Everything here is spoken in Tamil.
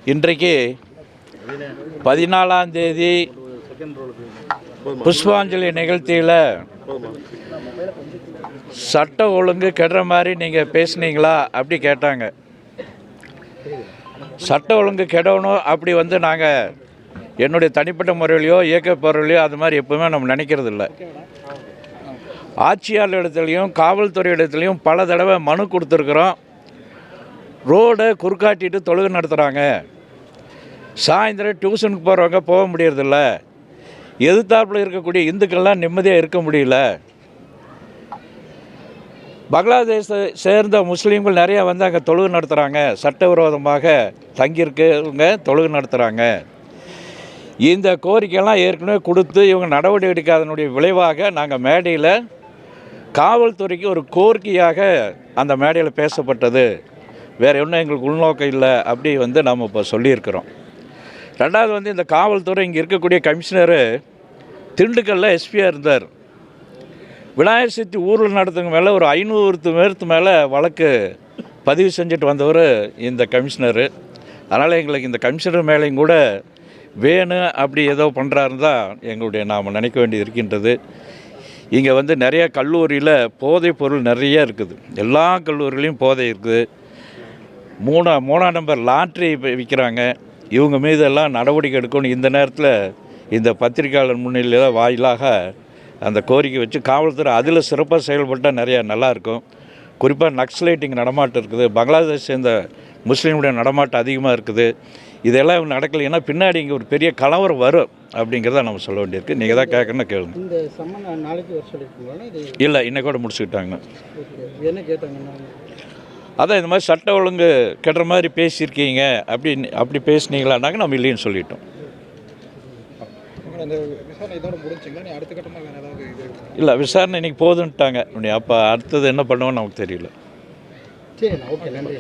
இன்றைக்கு 14ஆம் தேதி புஷ்பாஞ்சலி நிகழ்ச்சியில் சட்ட ஒழுங்கு கெடுற மாதிரி நீங்கள் பேசுனீங்களா அப்படி கேட்டாங்க. சட்ட ஒழுங்கு கெடணும் அப்படி நாங்கள் என்னுடைய தனிப்பட்ட முறையிலையோ இயக்க பொருளையோ அது மாதிரி எப்பவுமே நம்ம நினைக்கிறது இல்லை. ஆட்சியாளர் இடத்துலையும் காவல்துறை இடத்துலையும் பல தடவை மனு கொடுத்துருக்குறோம். ரோடை குறுக்காட்டிட்டு தொழுகை நடத்துகிறாங்க. சாயந்தரம் டியூஷனுக்கு போகிறவங்க போக முடியறதில்ல. எதிர்த்தாப்பில் இருக்கக்கூடிய இந்துக்கள்லாம் நிம்மதியாக இருக்க முடியல. பங்களாதேஷை சேர்ந்த முஸ்லீம்கள் நிறையா அங்கே தொழுகை நடத்துகிறாங்க. சட்டவிரோதமாக தங்கியிருக்கவங்க தொழுகை நடத்துகிறாங்க. இந்த கோரிக்கையெல்லாம் ஏற்கனவே கொடுத்து இவங்க நடவடிக்கை எடுக்காதனுடைய விளைவாக நாங்கள் மேடையில் காவல்துறைக்கு ஒரு கோரிக்கையாக அந்த மேடையில் பேசப்பட்டது. வேறு ஒன்றும் எங்களுக்கு உள்நோக்கம் இல்லை அப்படி நம்ம இப்போ சொல்லியிருக்கிறோம். ரெண்டாவது இந்த காவல்துறை இங்கே இருக்கக்கூடிய கமிஷனரு திண்டுக்கல்லில் எஸ்பியாக இருந்தார். விநாயகர் சதுர்த்தி ஊரில் நடத்துங்க மேலே ஒரு 500 பேருக்கு மேலே வழக்கு பதிவு செஞ்சுட்டு வந்தவர் இந்த கமிஷனரு. அதனால் எங்களுக்கு இந்த கமிஷனர் மேலேயும் கூட வேணும் அப்படி ஏதோ பண்ணுறாருன்னு தான் எங்களுடைய நாம் நினைக்க வேண்டியது இருக்கின்றது. இங்கே நிறைய கல்லூரியில் போதைப் பொருள் நிறைய இருக்குது. எல்லா கல்லூரிலையும் போதை இருக்குது. மூணாம் நம்பர் லாட்ரி விற்கிறாங்க. இவங்க மீதெல்லாம் நடவடிக்கை எடுக்கணும். இந்த நேரத்தில் இந்த பத்திரிகையாளர் முன்னிலையில் வாயிலாக அந்த கோரிக்கை வச்சு காவல்துறை அதில் சிறப்பாக செயல்பட்டால் நிறையா நல்லாயிருக்கும். குறிப்பாக நக்சலைட்டிங் நடமாட்டம் இருக்குது. பங்களாதேஷ் சேர்ந்த முஸ்லீமுடைய நடமாட்டம் அதிகமாக இருக்குது. இதெல்லாம் நடக்கலைன்னா பின்னாடி இங்கே ஒரு பெரிய கலவரம் வரும் அப்படிங்கிறத நம்ம சொல்ல வேண்டியிருக்கு. நீங்கள் தான் கேட்கணும்னு கேளுங்க. இந்த சம்மன் நாளைக்கு வர சொல்லியிருக்கீங்களா? இல்லை, இன்னைக்கு கூட முடிச்சுக்கிட்டாங்க. என்ன கேட்டாங்கன்னா அதான் இந்த மாதிரி சட்ட ஒழுங்கு கெடுற மாதிரி பேசியிருக்கீங்க அப்படி பேசுனீங்களான்னாங்க நம்ம இல்லைன்னு சொல்லிட்டோம். இல்லை, விசாரணை இன்றைக்கி போதுன்ட்டாங்க. அப்போ அடுத்தது என்ன பண்ணுவோன்னு நமக்கு தெரியல. சரி, ஓகே, நன்றி.